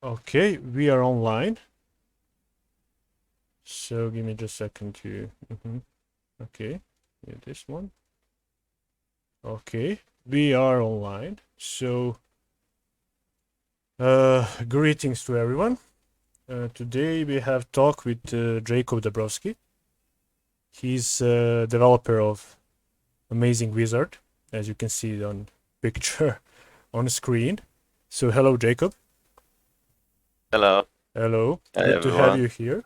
Okay, we are online. So give me just a second to. Okay, yeah, this one. Okay, we are online. So, greetings to everyone. Today we have talk with Jakub Dabrowski. He's developer of Amazing Wizard, as you can see on picture on the screen. So hello, Jacob. Hello. Hello. Hi, Good to have everyone. you here.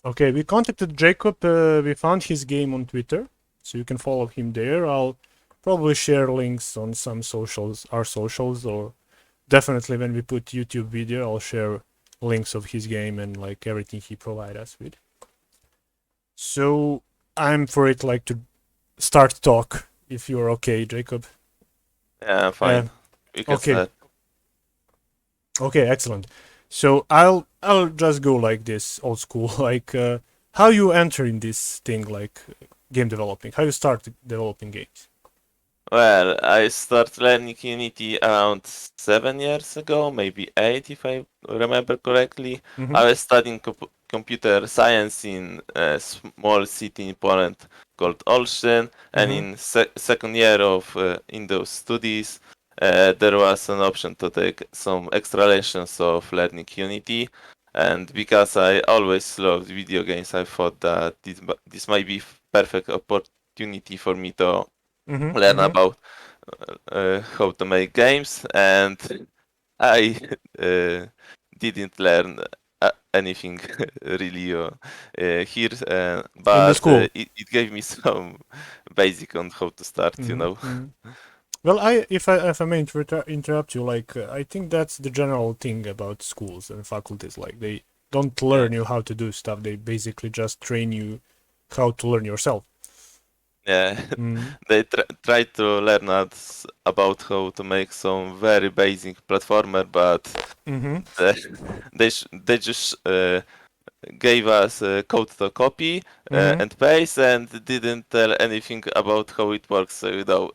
Okay, we contacted Jacob. We found his game on Twitter, so you can follow him there. I'll probably share links on some socials, our socials, or definitely when we put YouTube video, I'll share links of his game and like everything he provide us with. So I'm for it like to start talk if you're okay, Jacob. Yeah, I'm Uh, fine. We can okay, start. okay, excellent. So I'll just go like this old school, like how you enter in this thing, like game developing, how you start developing games. Well, I started learning Unity around 7 years ago, maybe 8 if I remember correctly. Mm-hmm. I was studying computer science in a small city in Poland called Olsztyn, and Mm-hmm. in second year of in those studies, there was an option to take some extra lessons of learning Unity. And because I always loved video games, I thought that this might be perfect opportunity for me to Mm-hmm. learn Mm-hmm. about how to make games, and I didn't learn anything really here, In the but school. it gave me some basic on how to start, you Mm-hmm. know. Mm-hmm. Well, if I may interrupt you, like I think that's the general thing about schools and faculties. Like they don't Yeah, learn you how to do stuff. They basically just train you how to learn yourself. yeah. Mm-hmm. They try to learn us about how to make some very basic platformer, but Mm-hmm. they they just gave us code to copy Mm-hmm. and paste and didn't tell anything about how it works, so you know.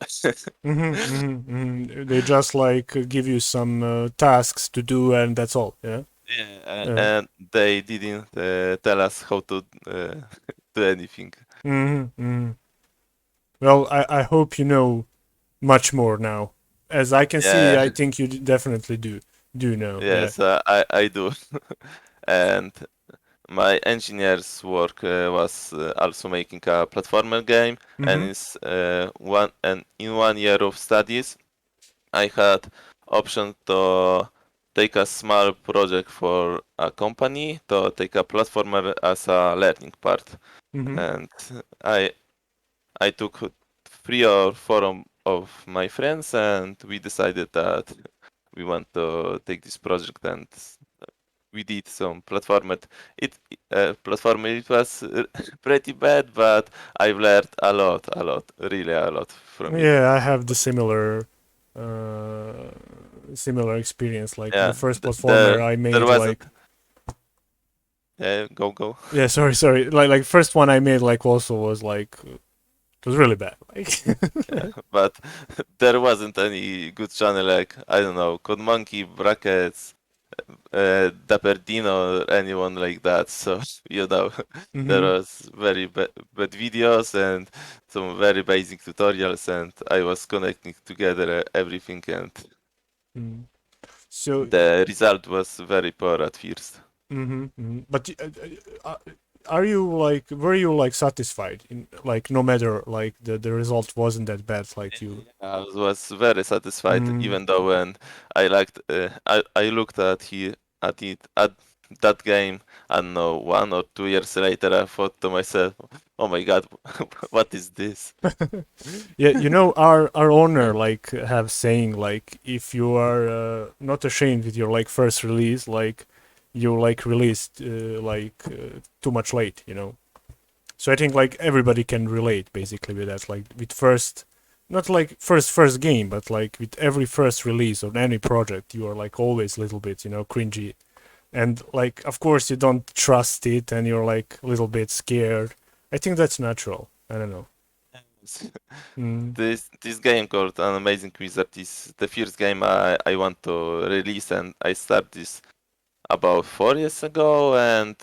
Mm-hmm, mm-hmm, mm-hmm. They just like give you some tasks to do, and that's all. Yeah. Yeah, Yeah. and they didn't tell us how to do anything. Mm-hmm, mm-hmm. Well, I hope you know much more now. As I can see, Yeah, I think you definitely do know. Yeah. yes, I do. And my engineer's work was also making a platformer game, and Mm-hmm. in 1 year of studies, I had option to take a small project for a company to take a platformer as a learning part, Mm-hmm. and I I took 3 or 4 of my friends, and we decided that we want to take this project, and we did some platformer. It platformer. It was pretty bad, but I've learned a lot, really a lot from it. Yeah, I have the similar experience. Like the Yeah, first platformer I there made, wasn't. like Yeah, go. yeah, sorry, like first one I made, like also was like it was really bad. Like Yeah, but there wasn't any good channel like I don't know, Code Monkey, Brackets, Daperdino, or anyone like that. So you know, there mm-hmm. was very bad videos and some very basic tutorials, and I was connecting together everything, and Mm. So the result was very poor at first. mm-hmm, mm-hmm. But are you like were you like satisfied in like no matter like the result wasn't that bad like you I was very satisfied, mm, even though when I looked at it at that game, and no 1 or 2 years later, I thought to myself, "Oh my God, what is this?" yeah, you know our owner like have saying like if you are not ashamed with your like first release like you like released too much late, you know. So I think like everybody can relate basically with that, like with first, not like first game, but like with every first release of any project, you are like always a little bit, you know, cringy, and like of course you don't trust it, and you're like a little bit scared. I think that's natural. I don't know. Mm, This game called An Amazing Wizard is the first game I want to release, and I started this about 4 years ago, and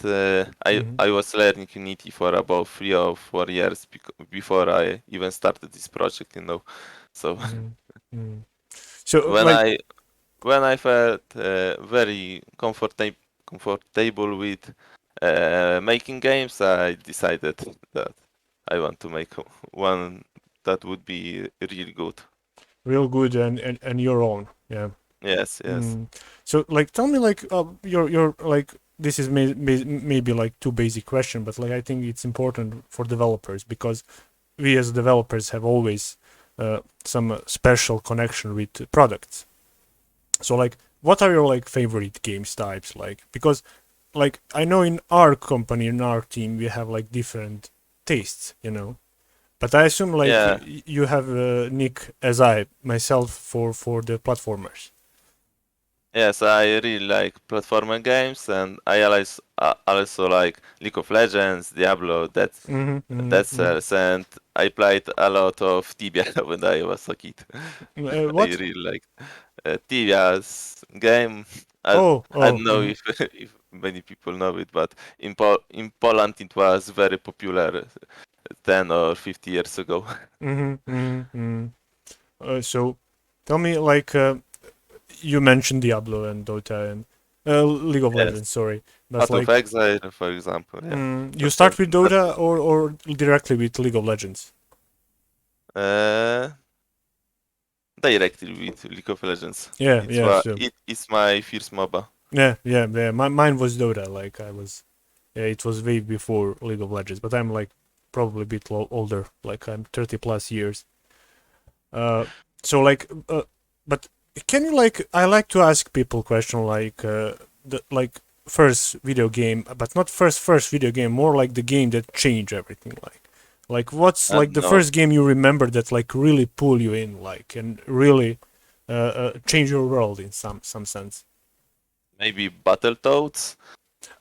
mhm, I was learning Unity for about 3 or 4 years before I even started this project, So mhm, mhm. So when like, I when I felt very comfortable with making games, I decided that I want to make one that would be really good. real good and your own. Yeah. Yes, yes. Mm. So like, tell me like, your like, this is maybe like too basic question, but like I think it's important for developers because we as developers have always some special connection with products. So like, what are your like favorite games types? Like, because like I know in our company, in our team, we have like different tastes, But I assume like Yeah. you have Nick as I myself for the platformers. Yes, I really like platformer games, and I also like League of Legends, Diablo, Mm-hmm, mm-hmm, Dead mm-hmm. Cells, and I played a lot of Tibia when I was a kid. I What? really like Tibia's game. I, Oh, I oh. don't know Mm-hmm, if many people know it, but in Poland it was very popular 10 or 50 years ago. mm-hmm, mm-hmm, mm-hmm. So, tell me like, you mentioned Diablo and Dota and League of Yes, Legends. Sorry, but Path of like, Exile, for example. Yeah, you start with that's Dota or directly with League of Legends. uh, directly with League of Legends. Yeah, yeah, so It is my first MOBA. yeah. Mine was Dota. Like I was, yeah, it was way before League of Legends. But I'm like probably a bit older. Like I'm 30 plus years. Uh, so like, but can you like? I like to ask people question like, the like first video game, but not first video game, more like the game that changed everything. Like what's I like don't the know, first game you remember that like really pull you in, like and really change your world in some sense. maybe Battletoads.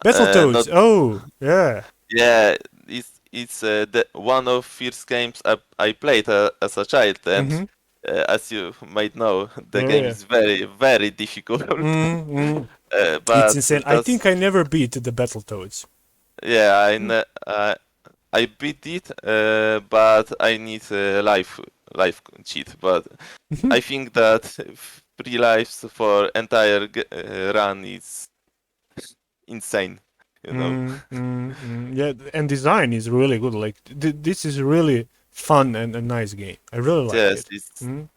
Not Battletoads. Oh yeah. Yeah, it's the one of first games I played as a child, and Mm-hmm. as you might know, the Yeah, game yeah. is very very difficult. Mm-hmm. It's But insane. I think that's I never beat the Battletoads. yeah, I beat it, but I need a life cheat. But I think that 3 lives for entire run is insane. Yeah, and design is really good. Like this is really fun and a nice game. I really like Yes, it. it's Mm.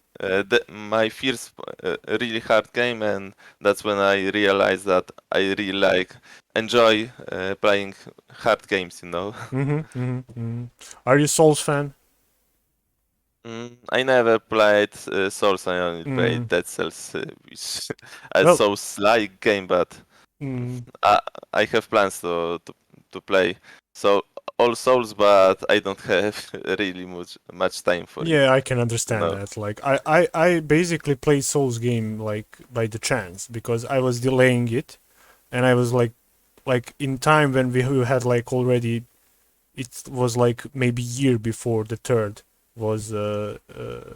my first really hard game, and that's when I realized that I really enjoy playing hard games. Are you Souls fan? I never played Souls. I only Mm. played Dead Cells, which a Well, Souls-like game, but mm, I, I have plans to play so all Souls, but I don't have really much time for it. yeah, I can You understand know. that. Like I basically played Souls game like by the chance because I was delaying it, and I was like in time when we had like already, it was like maybe year before the third was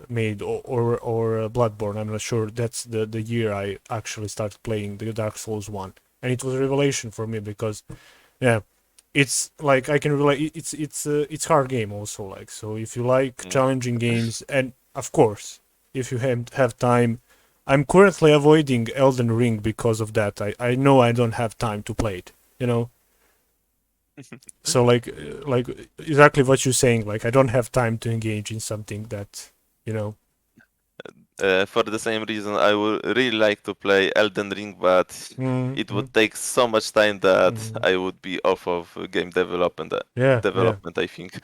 made, or Bloodborne. I'm not sure. That's the year I actually started playing the Dark Souls one, and it was a revelation for me because yeah, it's like I can relate. It's hard game also. Like so, if you like Mm. challenging games, and of course, if you have time. I'm currently avoiding Elden Ring because of that. I know I don't have time to play it. So like exactly what you're saying. Like I don't have time to engage in something that you know. For the same reason, I would really like to play Elden Ring, but it Mm-hmm. would take so much time that Mm-hmm. I would be off of game development. Yeah, yeah, I think.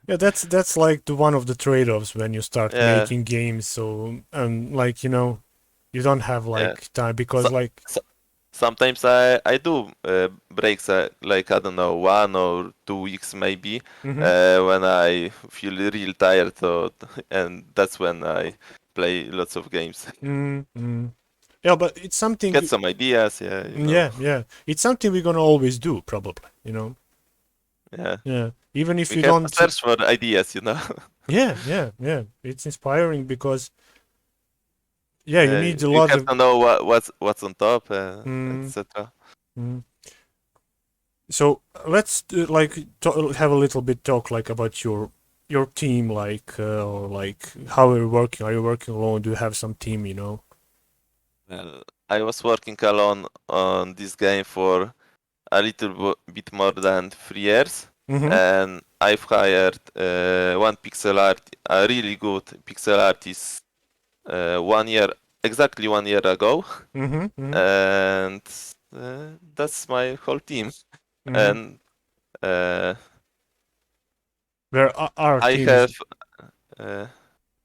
yeah. That's like the one of the trade-offs when you start Yeah, making games. So like you don't have yeah. like time So, because like. so, sometimes I do breaks like I don't know 1 or 2 weeks maybe Mm-hmm. when I feel real tired, and that's when I play lots of games. Mm-hmm. Yeah, but it's something. Get some ideas, yeah. Yeah, yeah. It's something we're gonna always do probably. Yeah. Yeah, even if We you have to don't. search for ideas. Yeah, yeah, yeah. It's inspiring because yeah, you need a You lot have of. to know what's on top, Mm, etc. mm. So let's have a little bit talk like about your team, like or like how are you working? Are you working alone? Do you have some team? You know. Well, I was working alone on this game for a little bit more than 3 years, Mm-hmm. and I've hired one pixel art, a really good pixel artist, 1 year, exactly 1 year ago, Mm-hmm. Mm-hmm. and that's my whole team. Mm-hmm. And uh, Where our I team is. have. Uh,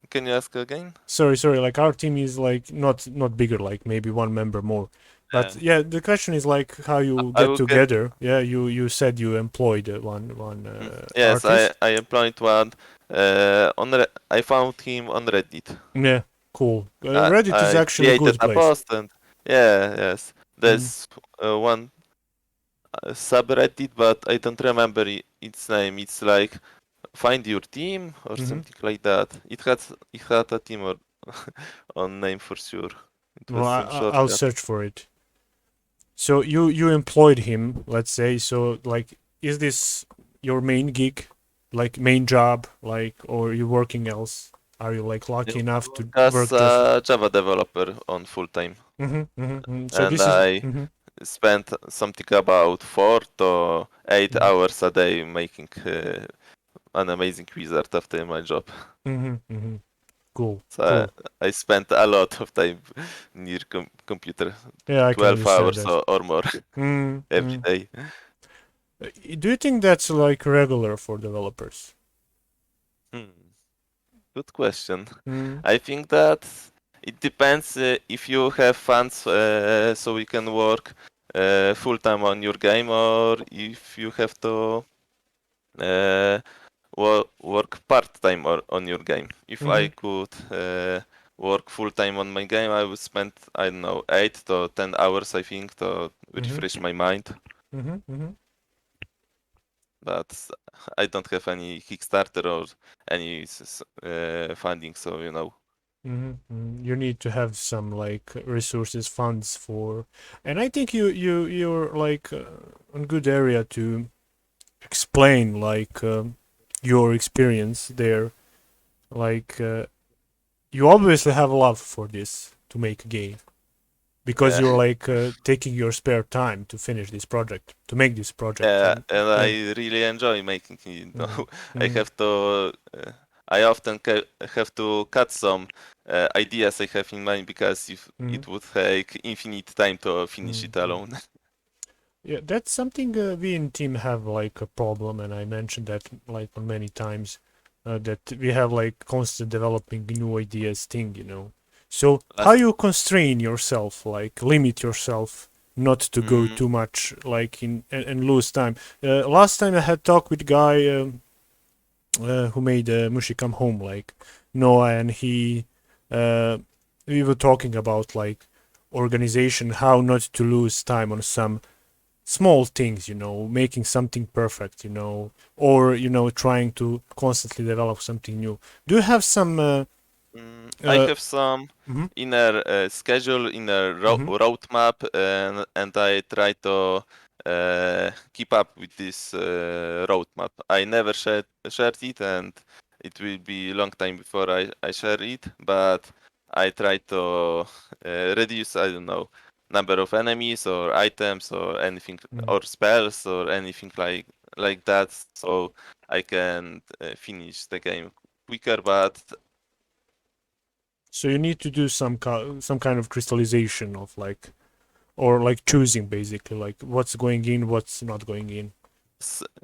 can you ask again? Sorry. Like our team is like not bigger. Like maybe one member more. But Uh, yeah, the question is like how you I get will get. together. Yeah, you said you employed one Yes, artist. I employed one. I found him on Reddit. Yeah, cool. Reddit is I actually a created good a place. post and yeah, yes. Mm, There's one subreddit, but I don't remember its name. It's like find your team or mm-hmm. something like that. It had a team or on name for sure. It Well, was some I'll shortcut. search for it. So you employed him, let's say. So like, is this your main gig, like main job, like, or you working else? Are you like I lucky enough work to as work just? a Java developer on full time, So and this is. I spent something about 4 to 8 hours a day making an amazing wizard after my job. Cool, So cool. I spent a lot of time near computer, Yeah, I can 12 understand hours that. or more Mm, every mm. day. Do you think that's like regular for developers? Hmm, good question. Mm, I think that it depends if you have funds so you can work full time on your game, or if you have to uh, work part time on your game. If I mm-hmm, could work full time on my game, I would spend, I don't know, 8 to 10 hours, I think, to mm-hmm, refresh my mind. mm-hmm, mm-hmm. But I don't have any Kickstarter or any funding, so You need to have some like resources, funds for, and I think you're like on good area to explain like your experience there. Like you obviously have a love for this to make a game because yeah. you're like taking your spare time to finish this project, to make this project, Yeah, and and yeah. I really enjoy making it. Mm, I mm, have to. I often have to cut some ideas I have in mind because if mm, it would take infinite time to finish it mm. alone. Yeah, that's something we in team have like a problem, and I mentioned that like on many times that we have like constant developing new ideas thing, you know. So how Last. you constrain yourself, like limit yourself not to go Mm, too much, like in and lose time. Last time I had talk with guy who made Mushi Come Home, like Noah, and uh, we were talking about like organization, how not to lose time on some small things, you know, making something perfect, you know, or you know, trying to constantly develop something new. Do you have some I uh have some mhm, inner schedule, inner mhm, roadmap, and I try to keep up with this roadmap. I never shared it, and it will be a long time before I share it. But I try to reduce, I don't know, number of enemies or items or anything, mhm. or spells or anything like that, so I can finish the game quicker. But So you need to do some kind of crystallization of like, or like choosing basically like what's going in, what's not going in.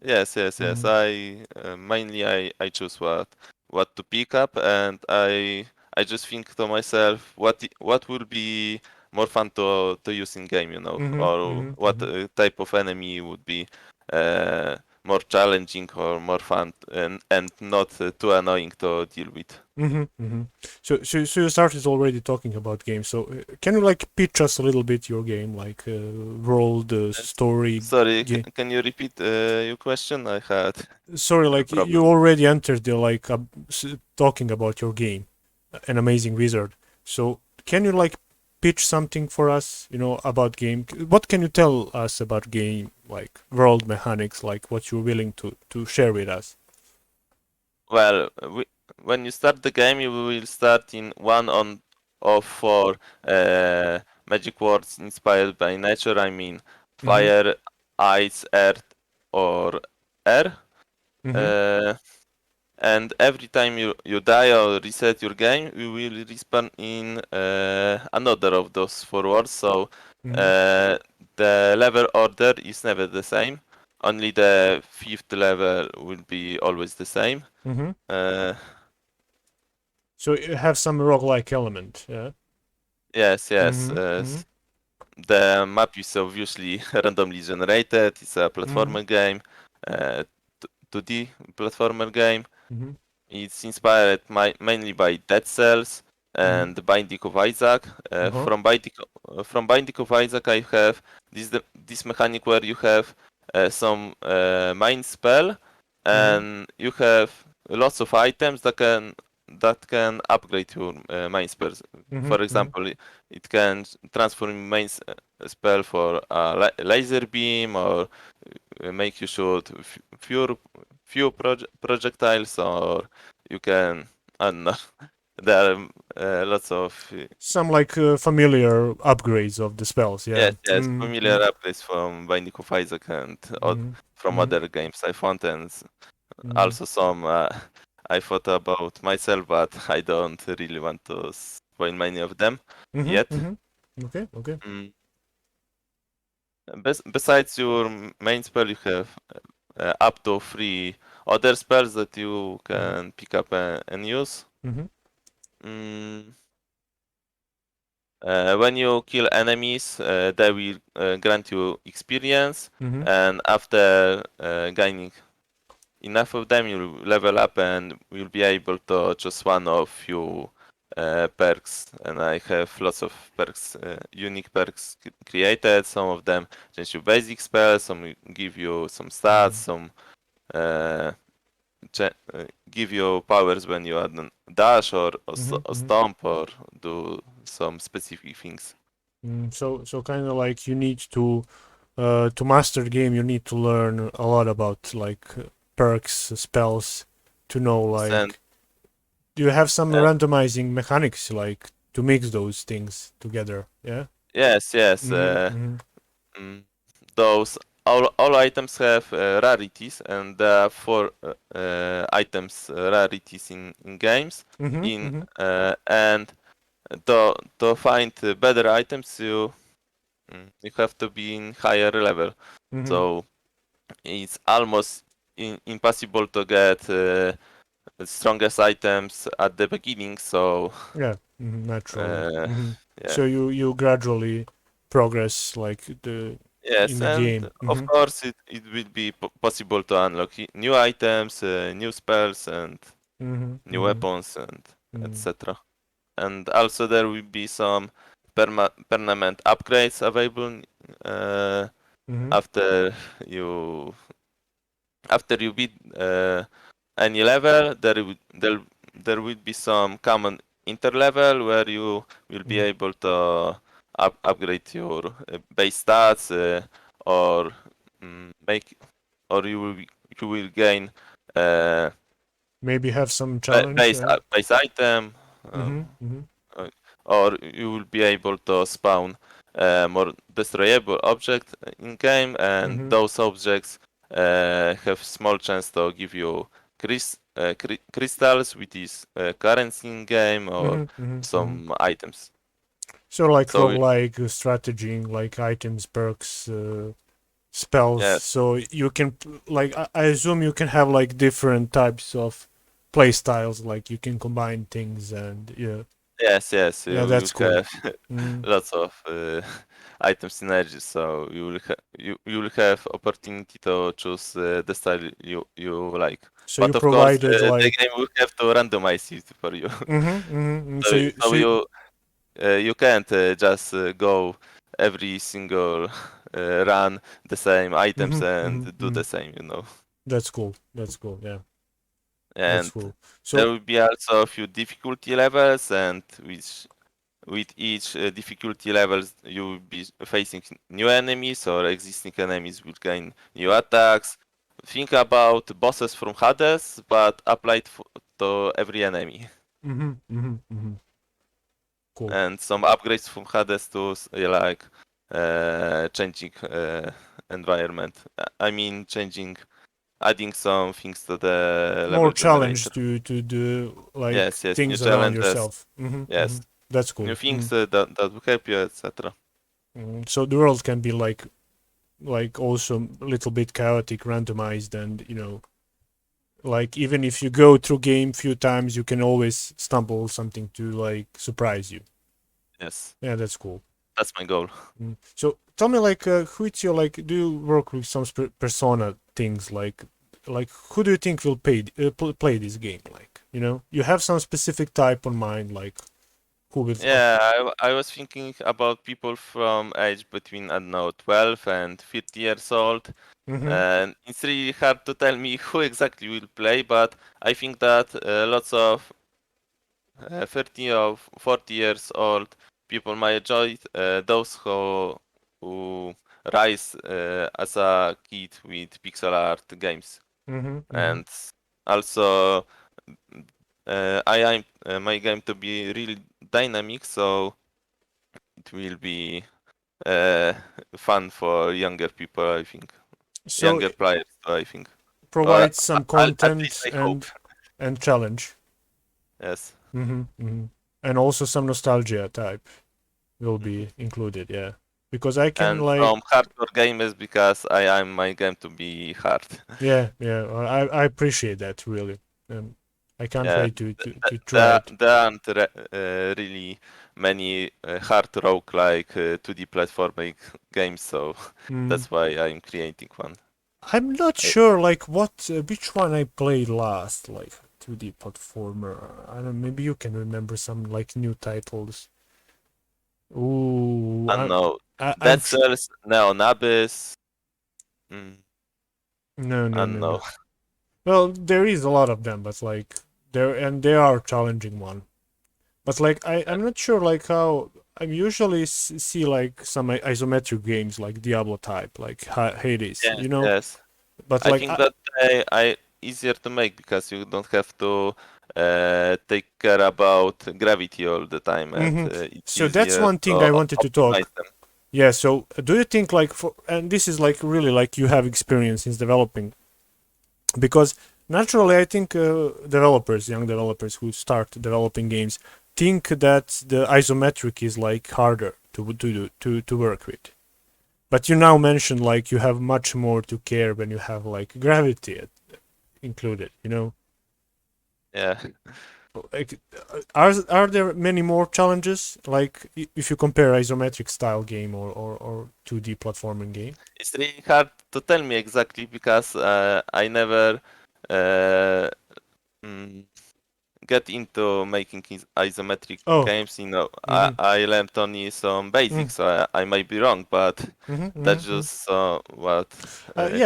Yes. Mhm, I mainly I choose what to pick up, and I just think to myself what will be more fun to use in game, mhm, or mhm, what mhm, type of enemy would be uh, more challenging or more fun and not too annoying to deal with. So you started already talking about games. So can you like pitch us a little bit your game, like world, story, Sorry, game? can you repeat your question? I had Sorry, a like you problem. already entered the like talking about your game, An Amazing Wizard. So can you like pitch something for us, about game? What can you tell us about game, like world mechanics, like what you're willing to share with us? Well, when you start the game, you will start in one of four magic words inspired by nature. I mean, Mm-hmm. fire, ice, earth, or air. Mm-hmm. Uh, and every time you die or reset your game, you will respawn in another of those four words. So Mm-hmm. uh, the level order is never the same. Only the fifth level will be always the same. Mm-hmm. Uh, So you have some roguelike element, yeah. yes, yes. Mm-hmm. Mm-hmm. The map is obviously randomly generated. It's a Mm-hmm. platformer game, uh, 2D platformer game. Mm-hmm. It's inspired mainly by Dead Cells Mm-hmm. and Binding of Isaac. Uh-huh. From Binding of Isaac, I have this mechanic where you have some mind spell, Mm-hmm. and you have lots of items that can upgrade your mind spells. Mm-hmm. For Mm-hmm. example, it can transform main spell for a laser beam, or make you shoot few projectiles, or you can, I don't know. There are lots of Some like familiar upgrades of the spells, yeah. yes, Mm-hmm. familiar updates from Binding of Isaac and Mm-hmm. from Mm-hmm. other games I found, and Mm-hmm. also some I thought about myself, but I don't really want to spoil many of them Mm-hmm. yet. Mm-hmm. Okay, okay. Mm. Besides your main spell, you have up to three other spells that you Mm-hmm. can pick up and use. Mm-hmm. Mm, when you kill enemies, they will grant you experience, Mm-hmm. and after gaining enough of them, you'll level up and you'll be able to choose one of your perks. And I have lots of perks, unique perks created. Some of them change your basic spells, some give you some stats, some uh, give you powers when you add a dash Mm-hmm. or Mm-hmm. stomp or do some specific things. So kind of like you need to master the game, you need to learn a lot about like perks, spells, to know And like do you have some uh, randomizing mechanics like to mix those things together? Yeah. yes, yes, Mm-hmm. Mm-hmm. mm, those all items have rarities, and there are four items rarities in games. Mm-hmm. In Mm-hmm. and to find better items, you have to be in higher level. Mm-hmm. So it's almost impossible to get the strongest items at the beginning. So Yeah. Mm-hmm. Naturally. uh, Mm-hmm. yeah, So you gradually progress like the in yes, the and game. of Mm-hmm. course it will be possible to unlock new items, new spells, and Mm-hmm. new Mm-hmm. weapons, and Mm-hmm. etc. And also there will be some permanent upgrades available uh, Mm-hmm. after you you beat any level. There will be some common interlevel where you will be Mm-hmm. able to upgrade your base stats, or make, or you will gain uh, Maybe have some challenge. base item, uh, Mm-hmm. Mm-hmm. uh, or you will be able to spawn more destroyable object in game, and Mm-hmm. those objects have small chance to give you crystals, which is currency in game, or Mm-hmm. Mm-hmm. Mm-hmm. some items. So like So roguelike strategy, like items, perks, spells. yes, So you can like I assume you can have like different types of play styles. Like you can combine things and yeah. Yes. Yeah, You that's cool. have Mm. lots of item synergies, so you will have opportunity to choose the style you like. So you But of course, provided the like. game will have to randomize it for you. So So you so so you, you can't just go every single run the same items and do the same, you know. That's cool. That's cool. Yeah, that's And cool. there So will be also a few difficulty levels, and which with each difficulty levels you will be facing new enemies, or existing enemies will gain new attacks. Think about bosses from Hades, but applied to every enemy. cool. And some upgrades from Hades to like changing environment. I mean, adding some things to the More level challenge generator. to do like Yes, new things around challenges. yourself. Yes, That's new cool. things that will help you, etc. So the world can be like also a little bit chaotic, randomized, and like even if you go through game few times, you can always stumble something to like surprise you. Yes, Yeah, that's cool. that's my goal. So tell me, like, who it's your like? Do you work with some persona things like who do you think will play this game? Like, you have some specific type on mind, like who will? Yeah, I was thinking about people from age between, I don't know, 12 and 50 years old. Mm-hmm. And it's really hard to tell me who exactly will play, but I think that lots of 30 or 40 years old people might enjoy it. Those who rise as a kid with pixel art games. Mm-hmm. Mm-hmm. And also, I am my game to be really dynamic, so it will be uh, fun for younger people, I think. So Younger players, I think. Or provide some at least content I hope. and challenge. Yes. And also some nostalgia type will Mhm. be included. Yeah, because I can And like. from hardcore gamers, because I am my game to be hard. Yeah. I appreciate that really. I can't Yeah, wait to try it. there aren't really many hard rogue like 2D platforming games, so Mm. that's why I'm creating one. I'm not I, sure like which one I played last, like 2D platformer. I don't. Maybe you can remember some like new titles. Ooh, I don't know. I'm Dead Cells, Neon Abyss. Mm, no, I no, don't no, no. know. Well, there is a lot of them, but like they are challenging one. But like I'm not sure like how I usually see like some isometric games like Diablo type, like Hades, Yes, yes. But I like think that I easier to make because you don't have to take care about gravity all the time, and it's so that's easier one thing to I wanted to optimize talk. them. Yeah, so do you think like and this is like really like you have experience in developing because naturally I think young developers who start developing games think that the isometric is like harder to work with. But you now mentioned like you have much more to care when you have like gravity included, Yeah, Like, are there many more challenges? Like if you compare isometric style game or 2D platforming game? it's really hard to tell me exactly because I never uh, mm, get into making isometric Oh. games. You know, Mm-hmm. I learned only some basics, so I might be wrong, but that's Mm-hmm. just what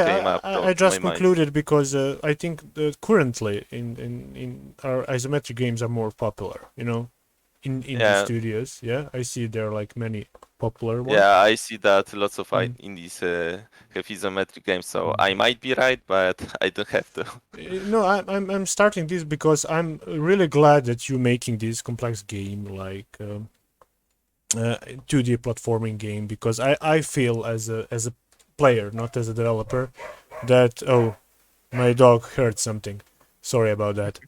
came Yeah, up I to my just mind. concluded because I think that currently in our isometric games are more popular. In indie Yeah, studios. Yeah, I see there are like many popular one. yeah, I see that lots of Mm. indies have isometric games, so I might be right, but I don't have to. No, I'm starting this because I'm really glad that you're making this complex game like 2D platforming game because I feel as a player, not as a developer, that my dog heard something. Sorry about that.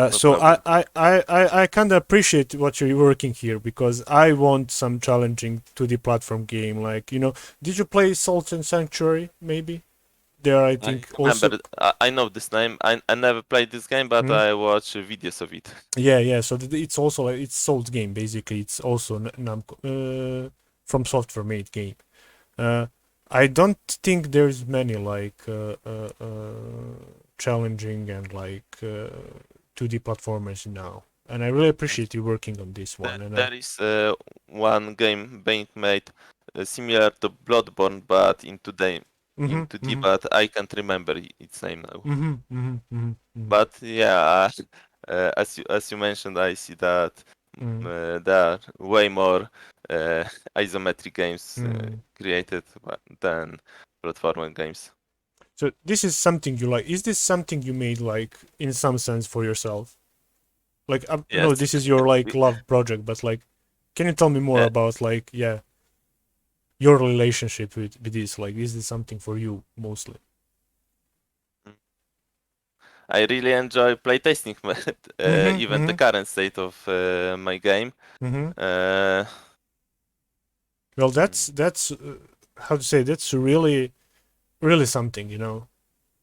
No So I problem. I, I kind of appreciate what you're working here because I want some challenging 2D platform game. Like did you play Salt and Sanctuary? Maybe They are, I I think, remember. also. I know this name. I never played this game, but Hmm? I watch videos of it. Yeah, yeah. So it's also like it's Souls game basically. It's also Namco from software made game. Uh, I don't think there's many like challenging and like 2D platformers now, and I really appreciate you working on this one. And I. There is one game being made similar to Bloodborne, but Mhm, in 2D, mhm, but I can't remember its name now. mhm, mhm, mhm, mhm, But yeah, as you mentioned, I see that mhm, there are way more uh, isometric games mhm. created than platformer games. So this is something you like. Is this something you made like in some sense for yourself? Like I know Yes. this is your like love project, but like, can you tell me more Uh, about like yeah your relationship with this? Like, is this something for you mostly? I really enjoy playtesting Mhm, even the mhm, current state of my game. mhm. Uh, Well, mm, that's how to say that's really something, you know.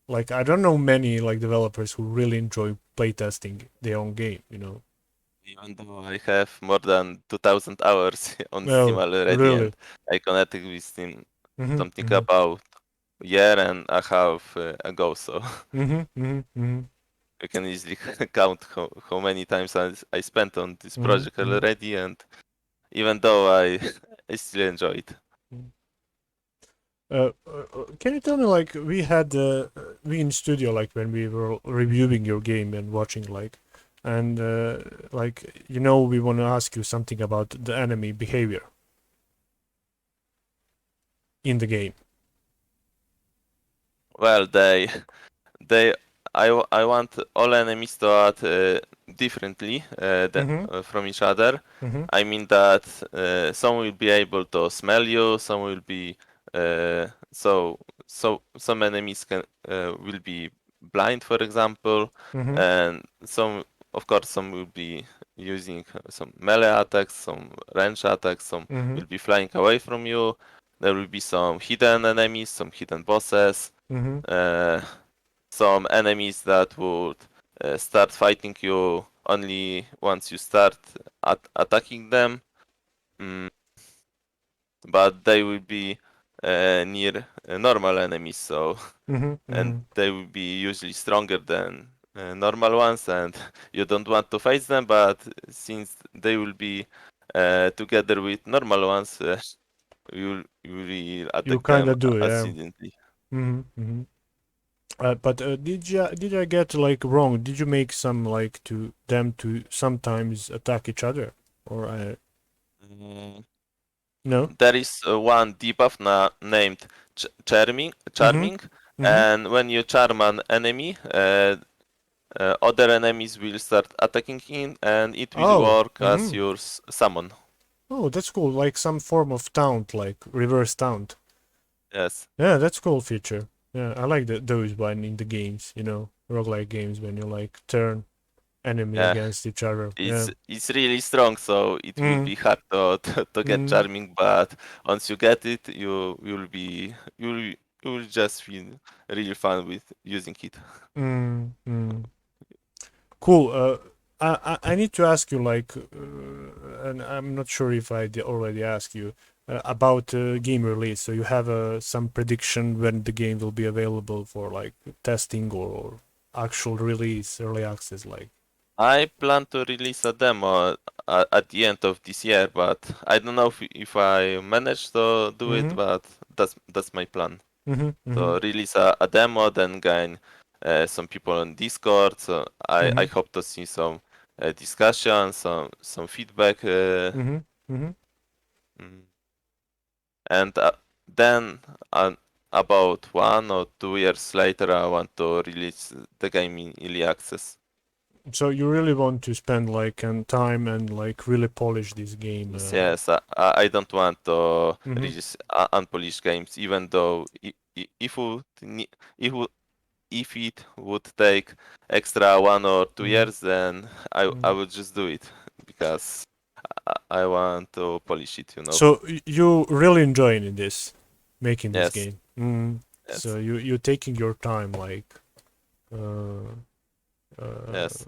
Like I don't know many like developers who really enjoy playtesting their own game, you know. Even though I have more than 2,000 hours on Steam Well, already, really. and I connected with Steam Mhm, something mhm, about a year and a half ago, so mhm, mhm, mhm, I can easily count how many times I spent on this mhm, project mhm. already, and even though I still enjoy it. Mhm. Can you tell me like we in studio like when we were reviewing your game and watching like and like you know we want to ask you something about the enemy behavior in the game. Well, they I want all enemies to act differently Mm-hmm. from each other. Mm-hmm. I mean that some will be able to smell you, some will be uh, so some enemies will be blind, for example, Mm-hmm. and some of course some will be using some melee attacks, some range attacks, some Mm-hmm. will be flying away from you. There will be some hidden enemies, some hidden bosses. Mm-hmm. Uh, some enemies that would start fighting you only once you start attacking them, mm, but they will be near normal enemies, so Mm-hmm. and Mm-hmm. they will be usually stronger than normal ones, and you don't want to face them, but since they will be together with normal ones, you will You attack kind them of do, yeah. accidentally. Mm-hmm. Mm-hmm. But did I get like wrong? Did you make some like to them to sometimes attack each other, or Mm, no? There is one debuff named Mm-hmm. Charming, Mm-hmm. and when you charm an enemy, other enemies will start attacking him, and it will Oh. work as Mm-hmm. your summon. Oh, that's cool. Like some form of taunt, like reverse taunt. Yes. Yeah, that's cool feature. Yeah, I like those one in the games, you know, roguelike games when you like turn enemy Yeah. against each other. Yeah. It's really strong, so it will Mm. be hard to get Mm. charming, but once you get it, you will just feel really fun with using it. Mm. Mm. Cool. I need to ask you like, and I'm not sure if I already asked you about game release. So you have some prediction when the game will be available for like testing or actual release, early access, like. I plan to release a demo at the end of this year, but I don't know if I manage to do it, Mm-hmm. but that's my plan. Mm-hmm. Mm-hmm. So release a demo, then gain some people on Discord. So I Mm-hmm. hope to see some discussion, some feedback, Mm-hmm. Mm-hmm. mm, and then about 1 or 2 years later, I want to release the game in early access. So you really want to spend like time and like really polish this game. Yes, yes, I don't want to Mhm, release unpolished games, even though if would if would, if it would take extra 1 or 2 mhm, years, then I mhm. would just do it because I want to polish it, you know. So you really enjoying this, making this Yes, game. Mm. So Yes. you're taking your time, like, uh, uh, Yes.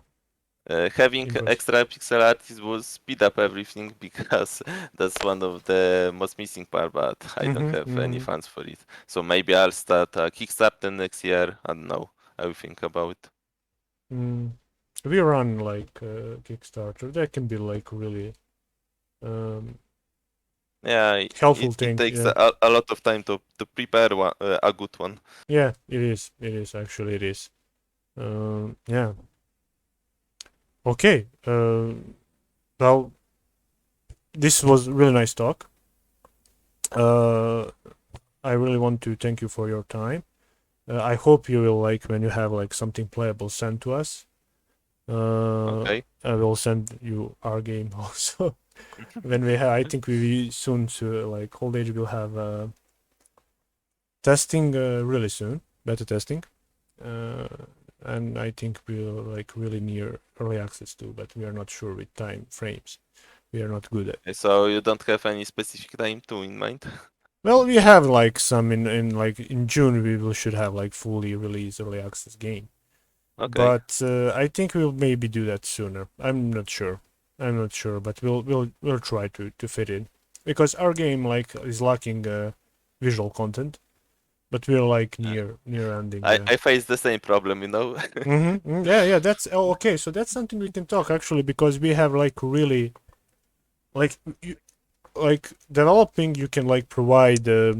Having impressive. extra pixel artists will speed up everything because that's one of the most missing part, but I don't Mm-hmm, have any mm-hmm. funds for it. So maybe I'll start a Kickstarter next year. I don't know. I will think about it. Mm. We run like Kickstarter. That can be like really um, Yeah, helpful it thing. takes Yeah, a lot of time to prepare one, a good one. yeah, it is. It is actually. It is. Yeah. Okay. Well, this was really nice talk. Uh, I really want to thank you for your time. I hope you will like when you have like something playable send to us. Okay. I will send you our game also. When we have, I think we soon to like Old Age will have testing really soon, beta testing, uh, and I think we'll like really near early access too, but we are not sure with time frames. We are not good at. So you don't have any specific time too in mind? Well, we have like some in like in June we will should have like fully released early access game, Okay. but I think we'll maybe do that sooner. I'm not sure. I'm not sure, but we'll try to fit in because our game like is lacking visual content, but we're like Uh, near ending. I Yeah. I face the same problem, you know. Mm-hmm. Yeah, yeah. That's okay. So that's something we can talk actually because we have like really like you, like developing. You can like provide a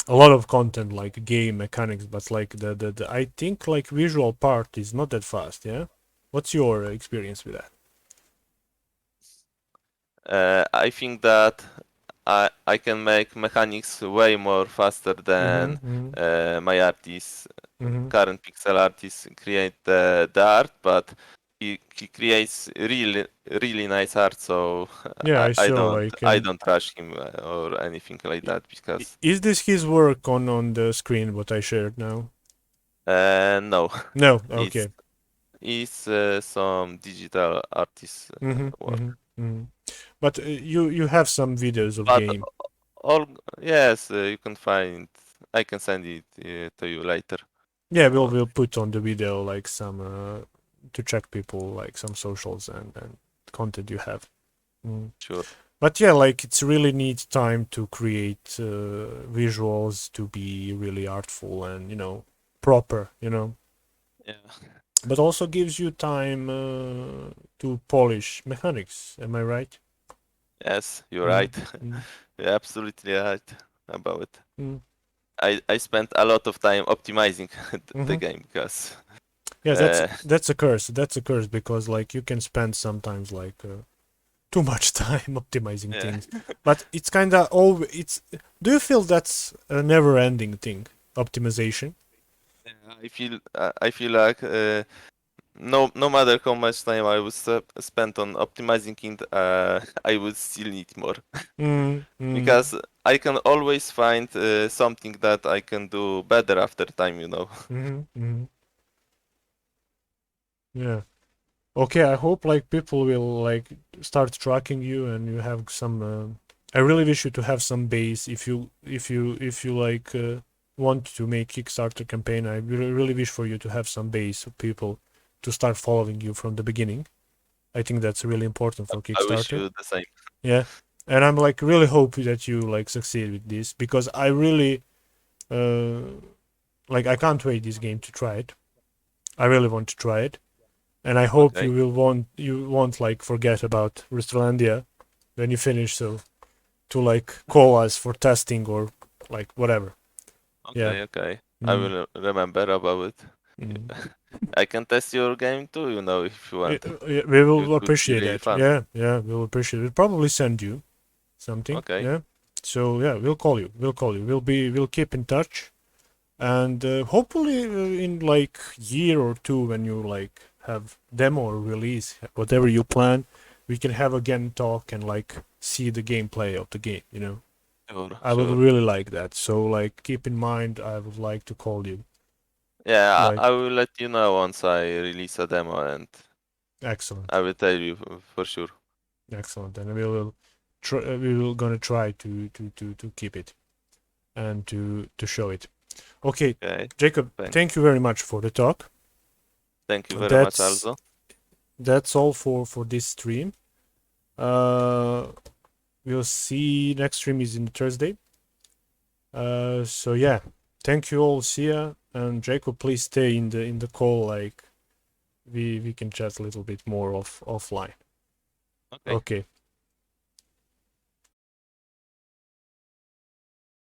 lot of content like game mechanics, but like the I think like visual part is not that fast. Yeah. What's your experience with that? I think that I can make mechanics way more faster Mm-hmm. than Mm-hmm. my artist, Mm-hmm. current pixel artist create the art, but he creates really nice art. So Yeah, I I saw don't like I and don't rush him or anything like that because is this his work on the screen? What I shared now? no, No. it's Okay. it's some digital artist Mm-hmm. work. Mm-hmm. Mm-hmm. But you have some videos of But game. all yes, you can find. I can send it to you later Yeah, if you we'll want. we'll put on the video like some to check people like some socials and content you have. Mm. Sure. But yeah, like it's really neat time to create visuals to be really artful and proper, Yeah. but also gives you time to polish mechanics. Am I right? Yes, you're Mm, right. mm, You're absolutely right about it. mm, I spent a lot of time optimizing the mm-hmm. game because Yeah, that's uh, that's a curse. That's a curse because like you can spend sometimes like too much time optimizing yeah, things, but it's kind of all. It's. Do you feel that's a never-ending thing? Optimization. I feel like no matter how much time I would spend on optimizing it, I would still need more Mm, mm, because I can always find something that I can do better after time. You know. mm, mm. Yeah. Okay. I hope like people will like start tracking you and you have some. I really wish you to have some base if you like want to make Kickstarter campaign. I really wish for you to have some base of people to start following you from the beginning. I think that's really important for I wish Kickstarter. you the same. Yeah. And I'm like really hope that you like succeed with this because I really uh like I can't wait this game to try it. I really want to try it. And I hope Okay. you won't like forget about Roosterlandia when you finish so to like call us for testing or like whatever. Yeah. Okay, okay. I Mm, will remember about it. mm. I can test your game too, you know, if you want. Yeah, we It will would be appreciate really that. fun. Yeah, yeah, we'll appreciate it. We'll probably send you something. Okay. Yeah. So yeah, we'll call you. We'll call you. We'll keep in touch. And hopefully in like year or two when you like have demo or release whatever you plan, we can have again talk and like see the gameplay of the game. Sure, I would sure. really like that, so like keep in mind I would like to call you. Yeah, Like I will let you know once I release a demo and excellent, I will tell you for sure. excellent, and we will gonna try to keep it. and to show it. Okay, Okay. Jacob, Thanks. thank you very much for the talk. Thank you very much, That's also. that's all for this stream. We'll see. Next stream is in Thursday. So yeah, thank you all. See ya. And Jacob, please stay in the call. Like we can chat a little bit more offline. Okay. Okay.